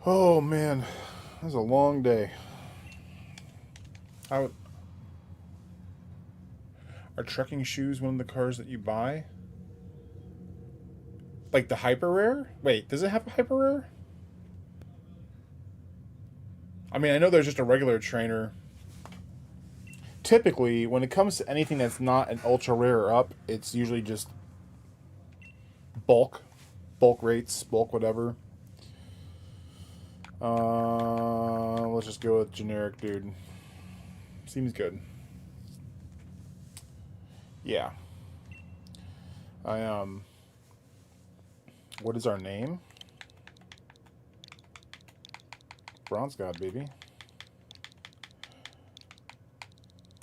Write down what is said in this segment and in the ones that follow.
Oh man, that was a long day. How are trekking shoes one of the cars that you buy? Like the hyper rare? Wait, does it have a hyper rare? I mean, I know there's just a regular trainer. Typically, when it comes to anything that's not an ultra rare or up, it's usually just bulk, bulk rates, bulk whatever. Let's just go with generic, dude. Seems good. Yeah. I What is our name? Bronzgod, baby.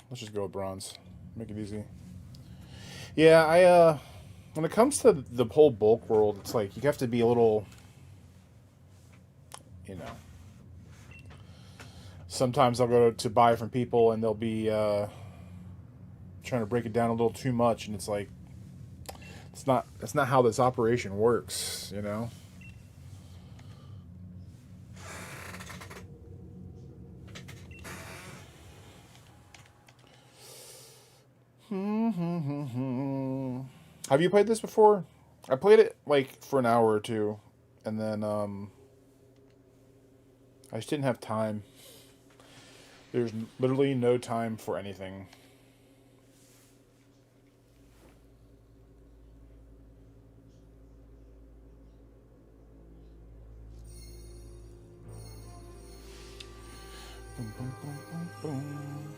Let's just go with bronze. Make it easy. Yeah, when it comes to the whole bulk world, it's like you have to be a little, you know. Sometimes I'll go to buy from people and they'll be trying to break it down a little too much, and it's like that's not how this operation works, you know. Have you played this before? I played it like for an hour or two, and then I just didn't have time. There's literally no time for anything. Boom, boom, boom, boom, boom.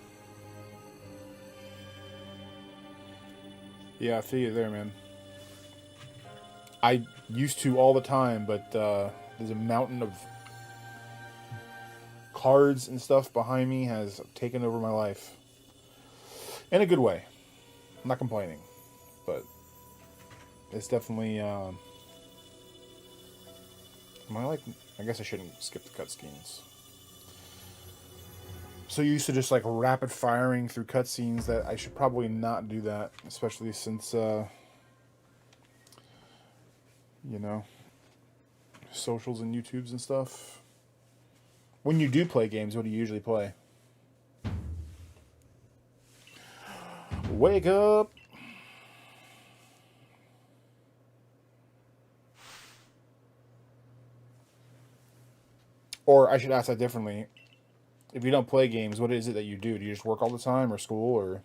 Yeah, I feel you there, man. I used to all the time, but there's a mountain of cards and stuff behind me has taken over my life. In a good way. I'm not complaining, but it's definitely. Am I like? I guess I shouldn't skip the cutscenes. So used to just like rapid firing through cutscenes that I should probably not do that, especially since you know, socials and YouTubes and stuff. When you do play games, what do you usually play? Wake up! Or I should ask that differently. If you don't play games, what is it that you do? Do you just work all the time, or school, or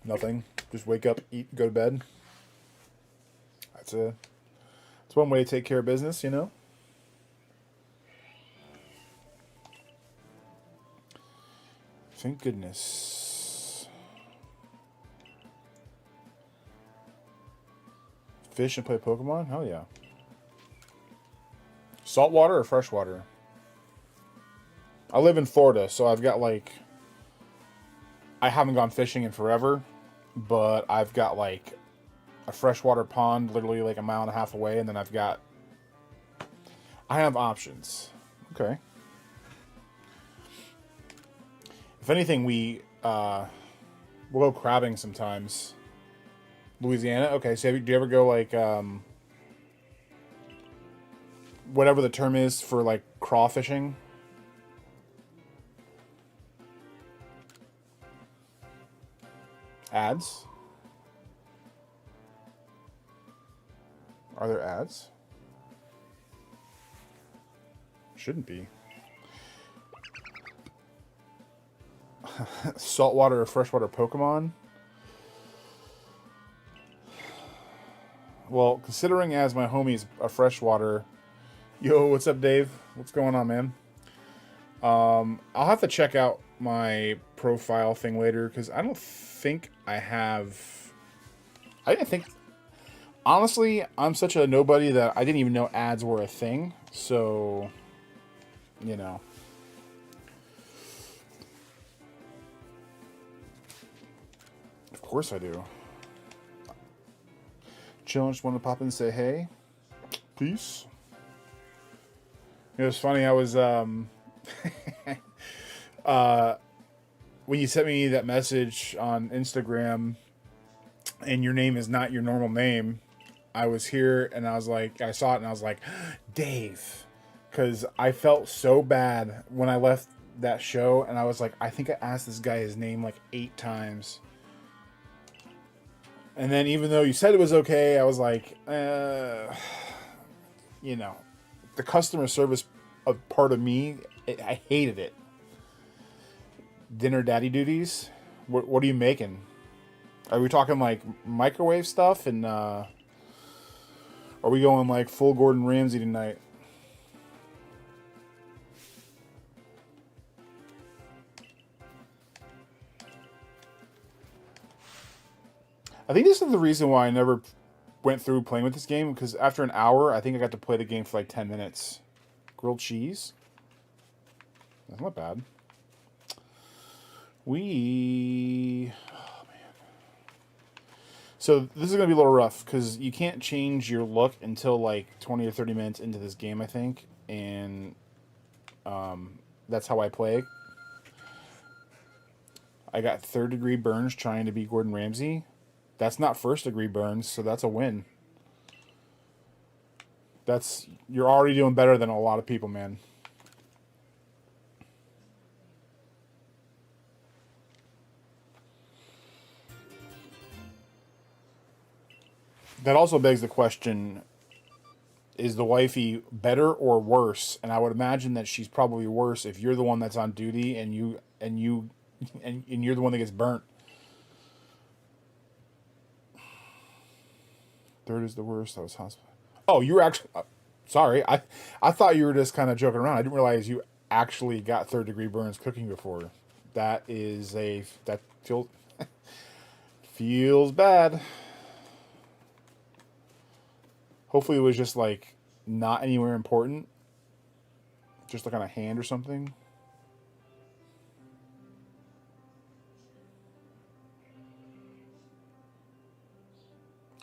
nothing? Just wake up, eat, go to bed. That's one way to take care of business, you know. Thank goodness. Fish and play Pokemon? Hell yeah. Saltwater or freshwater? I live in Florida, so I've got like. I haven't gone fishing in forever, but I've got like a freshwater pond literally like a mile and a half away, and then I have options. Okay. If anything, we'll go crabbing sometimes. Louisiana? Okay, so do you ever go like whatever the term is for like crawfishing? Ads? Are there ads? Shouldn't be. Saltwater or freshwater Pokemon? Well, considering as my homie's a freshwater. Yo, what's up, Dave? What's going on, man? I'll have to check out my profile thing later because I don't think I have. I didn't think. Honestly, I'm such a nobody that I didn't even know ads were a thing. So, you know. Of course I do. Chillin', just want to pop in and say hey. Peace. It was funny, I was, when you sent me that message on Instagram, and your name is not your normal name, I was here and I was like, I saw it and I was like, Dave, because I felt so bad when I left that show, and I was like, I think I asked this guy his name like 8 times. And then even though you said it was okay, I was like, you know, the customer service part of me, I hated it. Dinner daddy duties. What are you making? Are we talking like microwave stuff, and are we going like full Gordon Ramsay tonight? I think this is the reason why I never went through playing with this game, because after an hour, I think I got to play the game for like 10 minutes. Grilled cheese? That's not bad. Oh, man. So this is going to be a little rough, because you can't change your look until like 20 or 30 minutes into this game, I think. And that's how I play. I got 3rd-degree burns trying to be Gordon Ramsay. That's not 1st-degree burns, so that's a win. You're already doing better than a lot of people, man. That also begs the question, is the wifey better or worse? And I would imagine that she's probably worse if you're the one that's on duty and you're the one that gets burnt. 3rd is the worst. That was hospital. Oh, you were actually sorry. I thought you were just kind of joking around. I didn't realize you actually got 3rd-degree burns cooking before. That feels feels bad. Hopefully it was just like not anywhere important. Just like on a hand or something.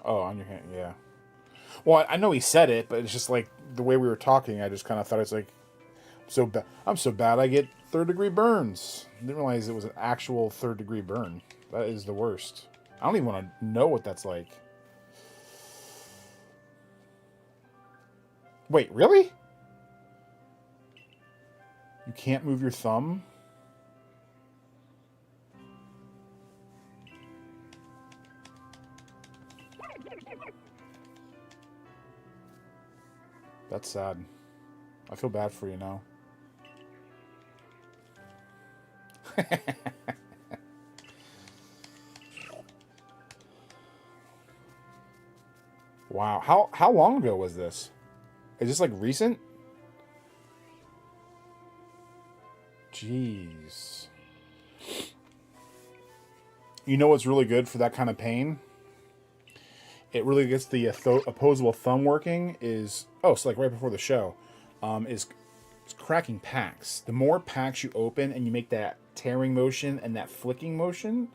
Oh, on your hand, yeah. Well, I know he said it, but it's just like the way we were talking, I just kind of thought it's like so bad. I'm so bad I get 3rd-degree burns. I didn't realize it was an actual 3rd-degree burn. That is the worst. I don't even want to know what that's like. Wait, really? You can't move your thumb? That's sad. I feel bad for you now. Wow. How long ago was this? Is this like recent? Jeez. You know what's really good for that kind of pain? It really gets the opposable thumb working is... Oh, so like right before the show. Is cracking packs. The more packs you open and you make that tearing motion and that flicking motion...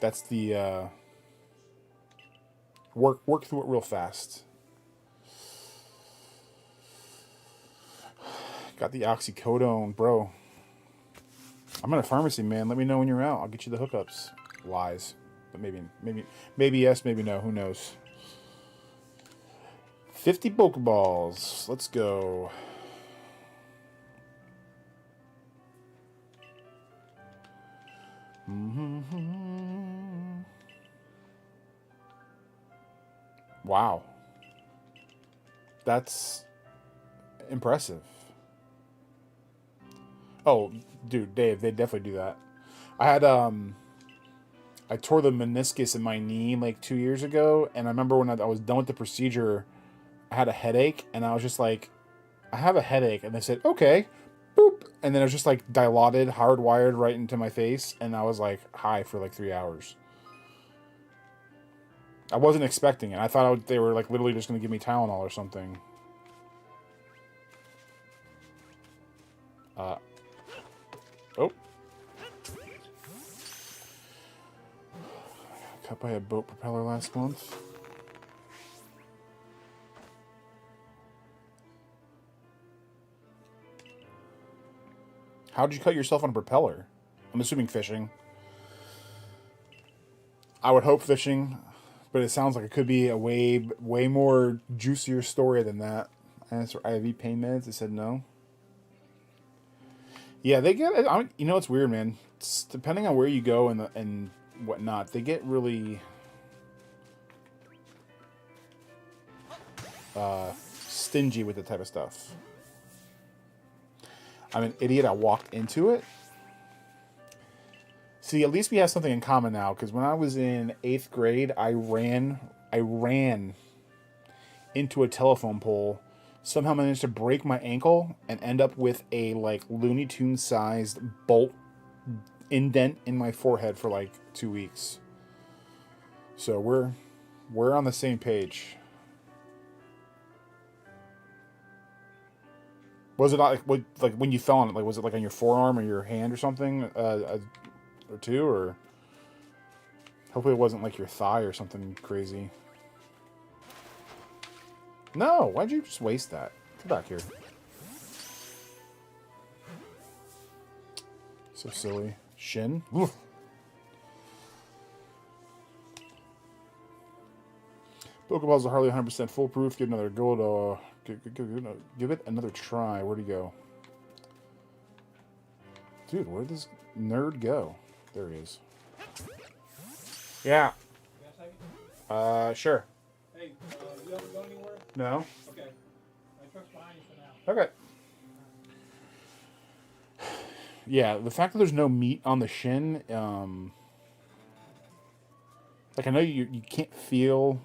That's the... Work through it real fast. Got the oxycodone, bro. I'm in a pharmacy, man. Let me know when you're out. I'll get you the hookups. Lies. But maybe yes, maybe no. Who knows? 50 Pokeballs. Let's go. Wow. That's impressive. Oh, dude, Dave, they definitely do that. I had I tore the meniscus in my knee like 2 years ago, and I remember when I was done with the procedure, I had a headache, and I was just like, I have a headache, and they said, okay, boop, and then it was just like dilaudid, hardwired right into my face, and I was like high for like 3 hours. I wasn't expecting it. I thought they were like literally just going to give me Tylenol or something. Oh. Cut by a boat propeller last month. How'd you cut yourself on a propeller? I'm assuming fishing. I would hope fishing. But it sounds like it could be a way more juicier story than that. I asked for IV pain meds. They said no. Yeah, they get. You know, it's weird, man. It's, depending on where you go and whatnot, they get really stingy with the type of stuff. I'm an idiot. I walked into it. See, at least we have something in common now. Because when I was in 8th grade, I ran into a telephone pole. Somehow managed to break my ankle and end up with a like Looney Tunes sized bolt indent in my forehead for like 2 weeks. So we're on the same page. Was it not like when you fell on it? Like was it like on your forearm or your hand or something, or two? Or hopefully it wasn't like your thigh or something crazy. No, why'd you just waste that? Get back here. So silly. Shin. Oof. Pokeballs are hardly 100% foolproof. Give another go. Give it another try. Where'd he go? Dude, where'd this nerd go? There he is. Yeah. Sure. Hey, you ever go anywhere? No. Okay. My truck's behind you for now. Okay. Yeah, the fact that there's no meat on the shin, like I know you can't feel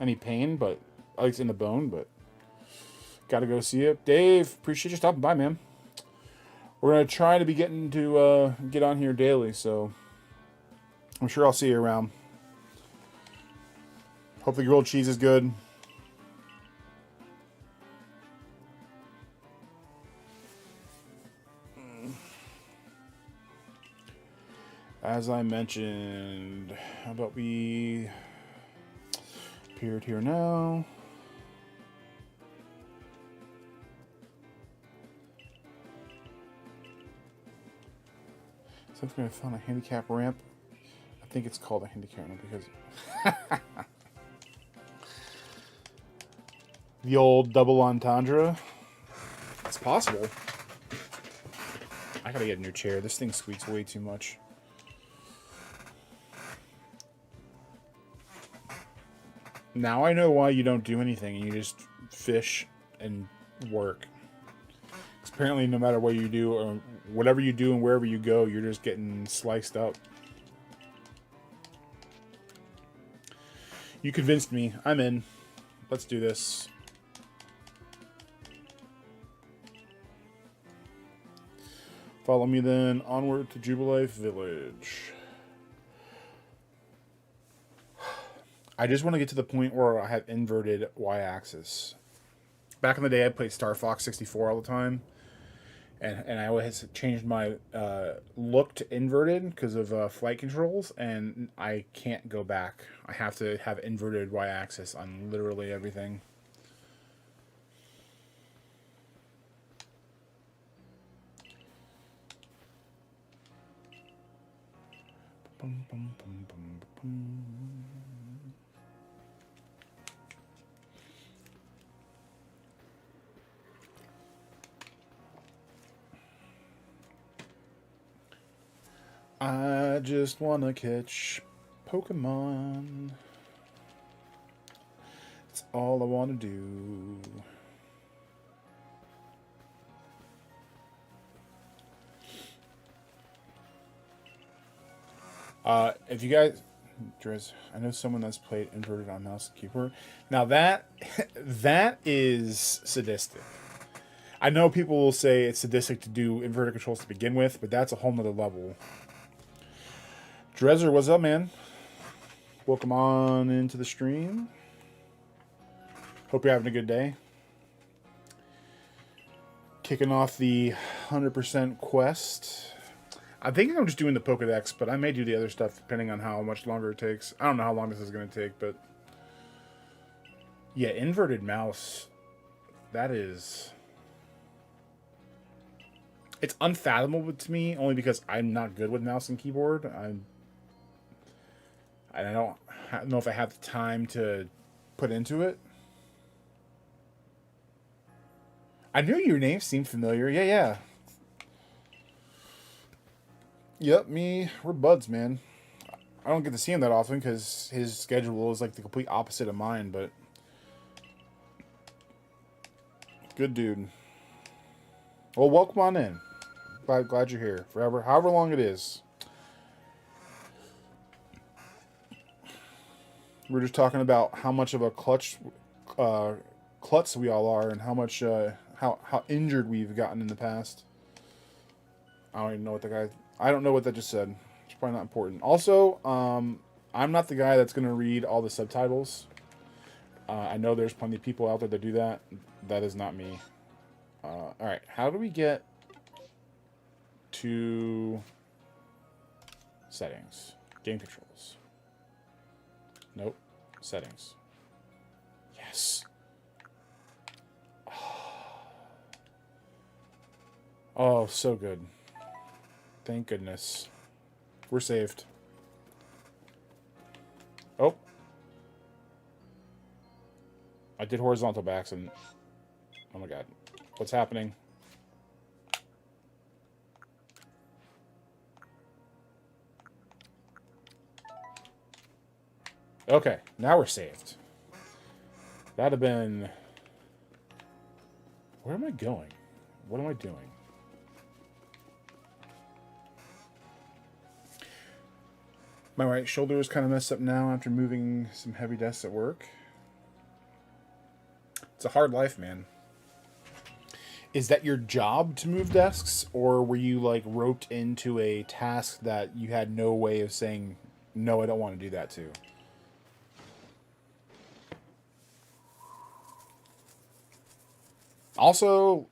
any pain, but at least in the bone, but gotta go see it. Dave, appreciate you stopping by, man. We're gonna try to be getting to get on here daily, so I'm sure I'll see you around. Hope the grilled cheese is good. As I mentioned, how about we appeared here now? So I'm going to find a handicap ramp. I think it's called a handicap ramp because the old double entendre. It's possible. I gotta get a new chair. This thing squeaks way too much. Now I know why you don't do anything and you just fish and work. 'Cause apparently no matter what you do or whatever you do and wherever you go, you're just getting sliced up. You convinced me. I'm in. Let's do this. Follow me then onward to Jubilife Village. I just want to get to the point where I have inverted y-axis. Back in the day, I played Star Fox 64 all the time. And I always changed my look to inverted because of flight controls. And I can't go back. I have to have inverted y-axis on literally everything. Bum, bum, bum, bum, bum. I just want to catch Pokemon. That's all I want to do. If you guys, Driz, I know someone that's played inverted on mouse and keyboard. Now that is sadistic. I know people will say it's sadistic to do inverted controls to begin with, but that's a whole nother level. Dresser, what's up, man? Welcome on into the stream. Hope you're having a good day. Kicking off the 100% quest. I think I'm just doing the Pokedex, but I may do the other stuff depending on how much longer it takes. I don't know how long this is going to take, but... yeah, inverted mouse. That is... it's unfathomable to me, only because I'm not good with mouse and keyboard. I don't know if I have the time to put into it. I knew your name seemed familiar. Yeah, yeah. Yep, we're buds, man. I don't get to see him that often because his schedule is like the complete opposite of mine, but good dude. Well, welcome on in. Glad you're here. However long it is. We're just talking about how much of a klutz we all are, and how much how injured we've gotten in the past. I don't even know what the guy. I don't know what that just said. It's probably not important. Also, I'm not the guy that's going to read all the subtitles. I know there's plenty of people out there that do that. That is not me. All right, how do we get to settings? Game controls. Nope. Settings. Yes. Oh, so good. Thank goodness. We're saved. Oh. I did horizontal backs and... Oh my god. What's happening? Okay, now we're saved. That'd have been... Where am I going? What am I doing? My right shoulder is kind of messed up now after moving some heavy desks at work. It's a hard life, man. Is that your job to move desks, or were you like roped into a task that you had no way of saying, no, I don't want to do that too? Also,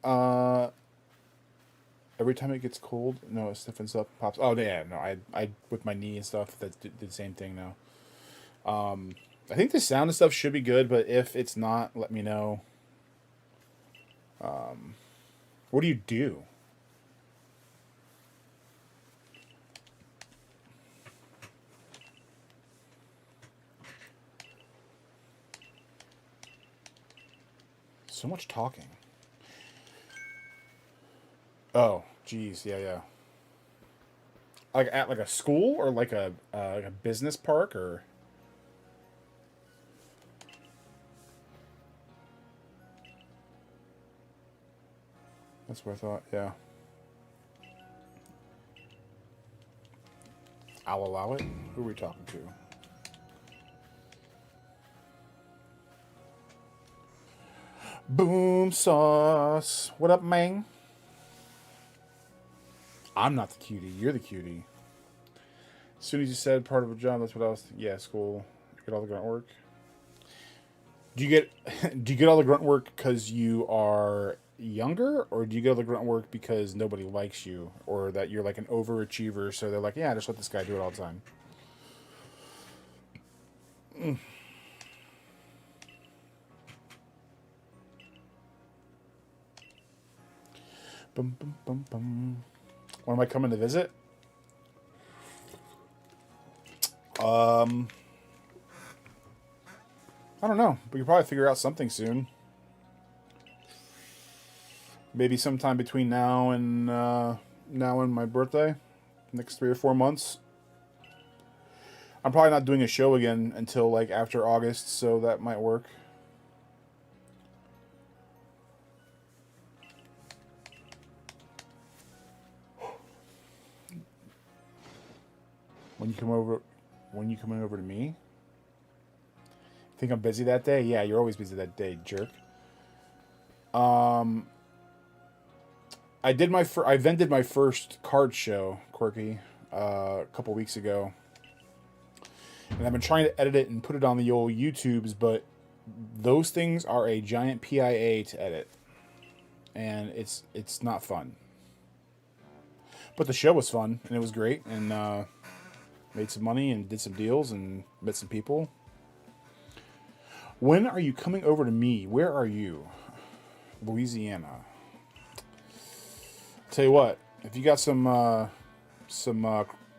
every time it gets cold, no, it stiffens up, pops. Oh yeah, no, I with my knee and stuff, that did the same thing now. I think the sound and stuff should be good, but if it's not, let me know. What do you do? So much talking. Oh, geez, yeah. Like at like a school or like a business park or. That's what I thought. Yeah. I'll allow it. Who are we talking to? Boom sauce. What up, man? I'm not the cutie. You're the cutie. As soon as you said part of a job, that's what I was. Yeah, school. Get all the grunt work. Do you get all the grunt work because you are younger, or do you get all the grunt work because nobody likes you, or that you're like an overachiever? So they're like, yeah, just let this guy do it all the time. Bum, bum, bum, bum. When am I coming to visit? I don't know. We can probably figure out something soon. Maybe sometime between now and my birthday, next 3 or 4 months. I'm probably not doing a show again until like after August, so that might work. When you coming over to me? Think I'm busy that day? Yeah, you're always busy that day, jerk. I vended my first card show, Quirky, a couple weeks ago. And I've been trying to edit it and put it on the old YouTubes, but those things are a giant PIA to edit. And it's not fun. But the show was fun, and it was great, and made some money and did some deals and met some people. When are you coming over to me? Where are you? Louisiana. Tell you what, if you got some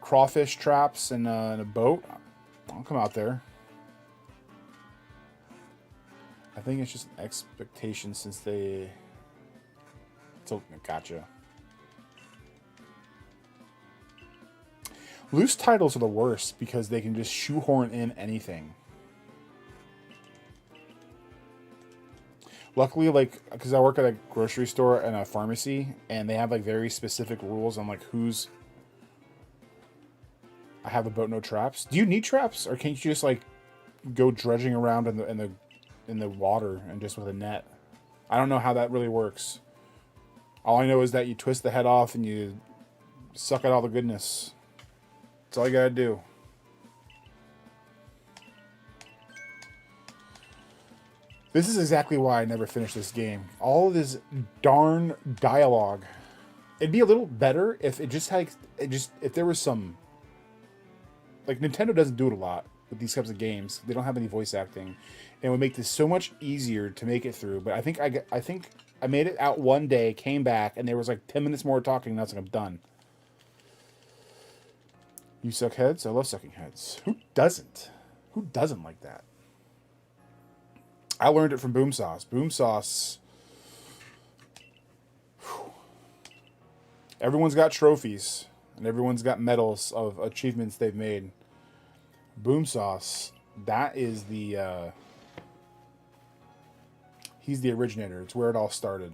crawfish traps and a boat, I'll come out there. I think it's just an expectation since they... So, gotcha. Loose titles are the worst because they can just shoehorn in anything. Luckily, like, because I work at a grocery store and a pharmacy, and they have, like, very specific rules on, like, who's... I have a boat, no traps. Do you need traps? Or can't you just, like, go dredging around in the water and just with a net? I don't know how that really works. All I know is that you twist the head off and you suck out all the goodness. That's all you gotta do. This is exactly why I never finished this game. All of this darn dialogue. It'd be a little better if it just had, if there was some, like, Nintendo doesn't do it a lot with these types of games. They don't have any voice acting, and it would make this so much easier to make it through. But I think I made it out one day, came back, and there was like 10 minutes more talking, and I was like, I'm done. You suck heads? I love sucking heads. Who doesn't? Who doesn't like that? I learned it from Boom Sauce. Boom Sauce. Whew. Everyone's got trophies, and everyone's got medals of achievements they've made. Boom Sauce, that is the... he's the originator. It's where it all started.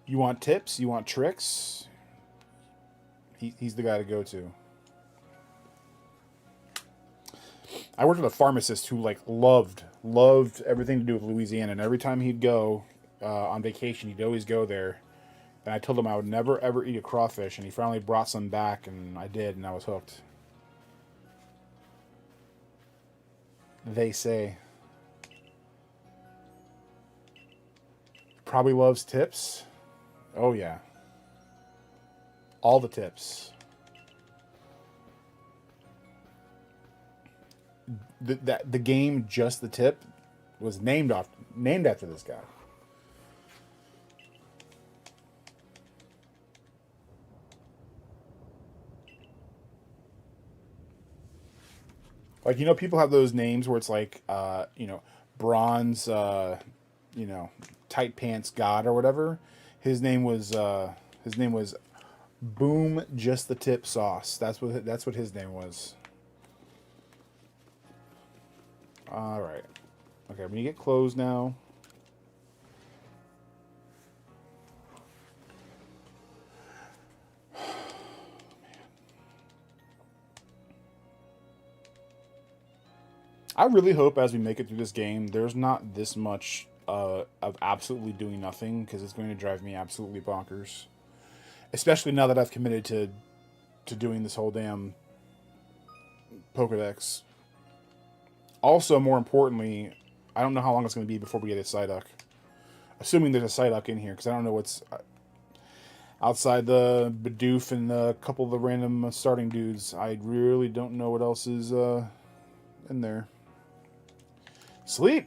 You want tips? You want tricks? He's the guy to go to. I worked with a pharmacist who, like, loved everything to do with Louisiana, and every time he'd go on vacation, he'd always go there. And I told him I would never ever eat a crawfish, and he finally brought some back, and I did, and I was hooked. They say. Probably loves tips. Oh yeah. All the tips. The game Just the Tip was named after this guy. Like, you know, people have those names where it's like, you know, Bronze, you know, Tight Pants God or whatever. His name was Boom Just the Tip Sauce. That's what his name was. All right. Okay, I'm gonna get closed now. I really hope as we make it through this game, there's not this much of absolutely doing nothing, because it's going to drive me absolutely bonkers. Especially now that I've committed to doing this whole damn Pokedex. Also, more importantly, I don't know how long it's going to be before we get a Psyduck. Assuming there's a Psyduck in here, because I don't know what's outside the Bidoof and a couple of the random starting dudes. I really don't know what else is in there. Sleep!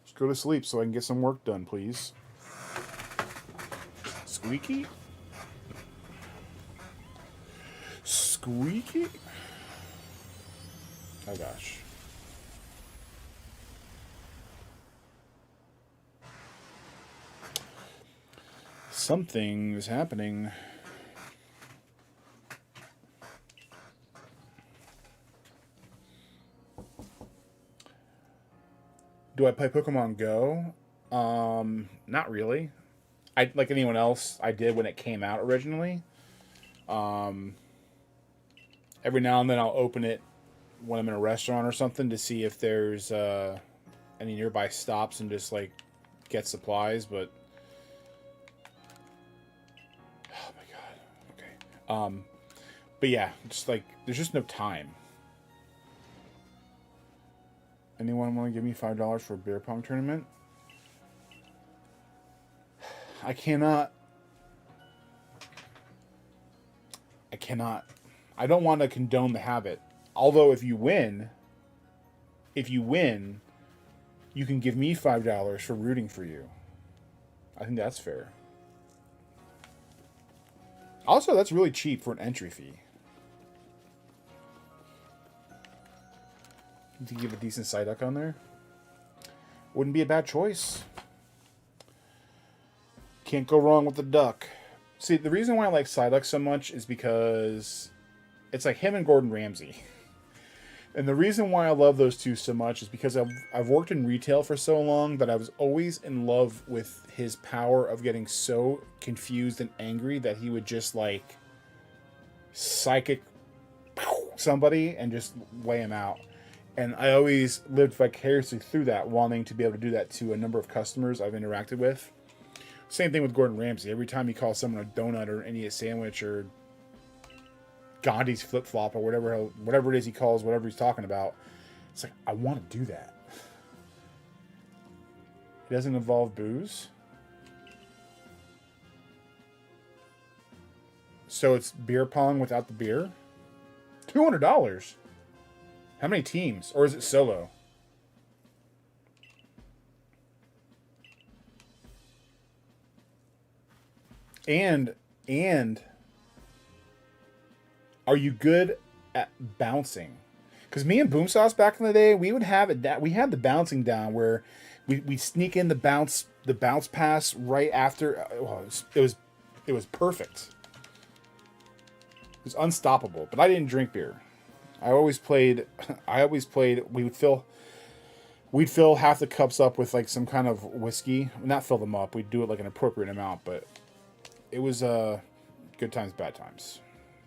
Just go to sleep so I can get some work done, please. Squeaky? Squeaky? Oh gosh. Something is happening. Do I play Pokemon Go? Not really. I, like anyone else, I did when it came out originally. Every now and then I'll open it when I'm in a restaurant or something to see if there's any nearby stops and just, like, get supplies, but... Oh my god. Okay. But yeah, just, like, there's just no time. Anyone want to give me $5 for a beer pong tournament? I cannot. I don't want to condone the habit. Although if you win, you can give me $5 for rooting for you. I think that's fair. Also, that's really cheap for an entry fee. to give a decent Psyduck on there. Wouldn't be a bad choice. Can't go wrong with the duck. See, the reason why I like Psyduck so much is because it's like him and Gordon Ramsay. And the reason why I love those two so much is because I've worked in retail for so long that I was always in love with his power of getting so confused and angry that he would just like psychic somebody and just lay him out. And I always lived vicariously through that, wanting to be able to do that to a number of customers I've interacted with. Same thing with Gordon Ramsay. Every time he calls someone a donut or an idiot sandwich or Gandhi's flip-flop or whatever it is he calls whatever he's talking about, it's like, I want to do that. It doesn't involve booze. So it's beer pong without the beer? $200. How many teams? Or is it solo? And are you good at bouncing? Because me and Boom Sauce back in the day, we would have it that we had the bouncing down where we sneak in the bounce pass right after. It was perfect. It was unstoppable. But I didn't drink beer. I always played. We'd fill half the cups up with like some kind of whiskey. Not fill them up. We'd do it like an appropriate amount, but it was good times, bad times.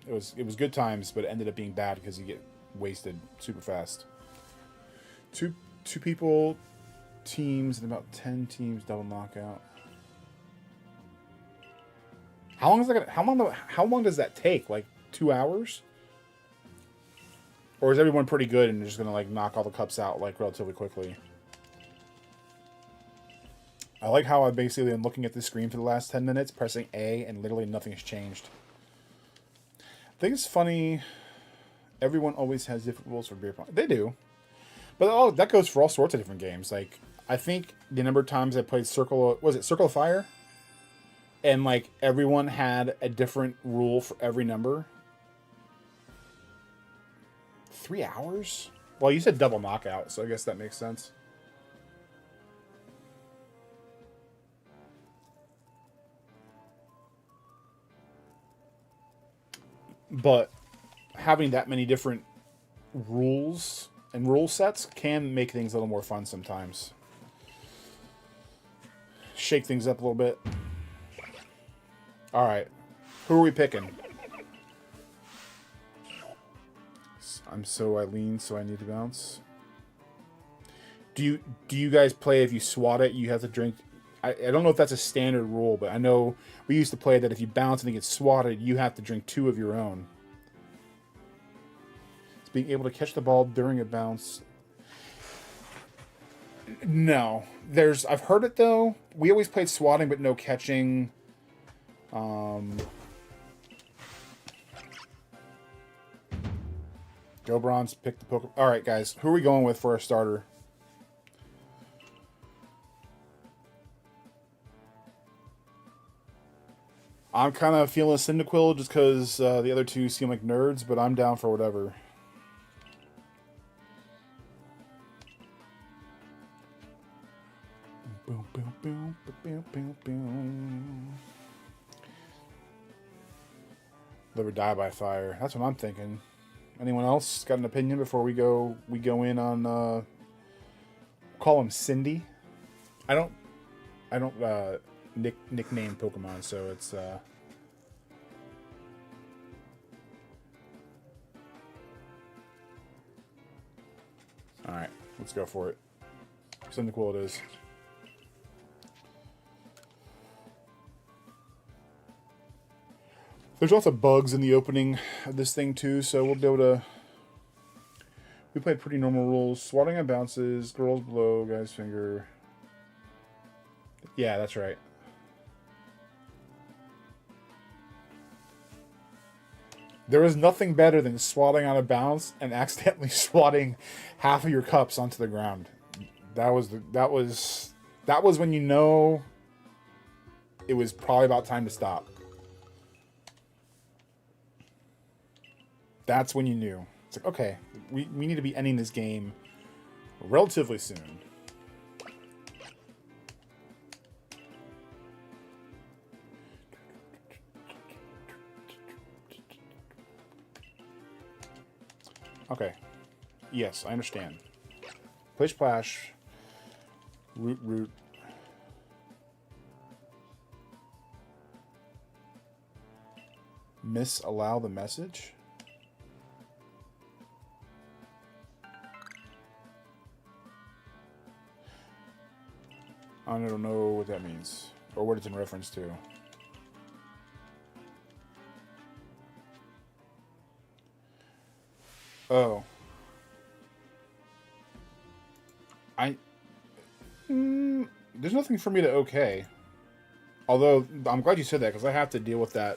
It was good times, but it ended up being bad because you get wasted super fast. Two people teams and about 10 teams double knockout. How long does that take? Like 2 hours? Or is everyone pretty good and just gonna like knock all the cups out like relatively quickly? I like how I basically am looking at the screen for the last 10 minutes, pressing A, and literally nothing has changed. I think it's funny. Everyone always has different rules for beer pong. They do. But that goes for all sorts of different games. Like, I think the number of times I played Circle of Fire? And, like, everyone had a different rule for every number. 3 hours? Well, you said double knockout, so I guess that makes sense. But having that many different rules and rule sets can make things a little more fun sometimes. Shake things up a little bit. All right. Who are we picking? I'm so Eileen, so I need to bounce. Do you guys play if you swat it, you have to drink... I don't know if that's a standard rule, but I know we used to play that if you bounce and it gets swatted, you have to drink 2 of your own. It's being able to catch the ball during a bounce. No. I've heard it, though. We always played swatting, but no catching. Go Bronze, pick the Pokemon. Alright, guys. Who are we going with for our starter? I'm kind of feeling Cyndaquil just because the other two seem like nerds, but I'm down for whatever. Boom, boom, boom, boom, boom, boom. Live or die by fire. That's what I'm thinking. Anyone else got an opinion before we go in on call him Cindy? I don't nickname Pokemon, so it's alright, let's go for it. Cyndaquil it is. There's lots of bugs in the opening of this thing too, so we'll be able to... We played pretty normal rules. Swatting on bounces, girls below, guy's finger. Yeah, that's right. There is nothing better than swatting on a bounce and accidentally swatting half of your cups onto the ground. That was when you know it was probably about time to stop. That's when you knew. It's like, okay, we need to be ending this game Relatively soon. Okay. Yes, I understand. Plish Plash. Root. Misallow the message? I don't know what that means. Or what it's in reference to. Oh. There's nothing for me to okay. Although, I'm glad you said that, because I have to deal with that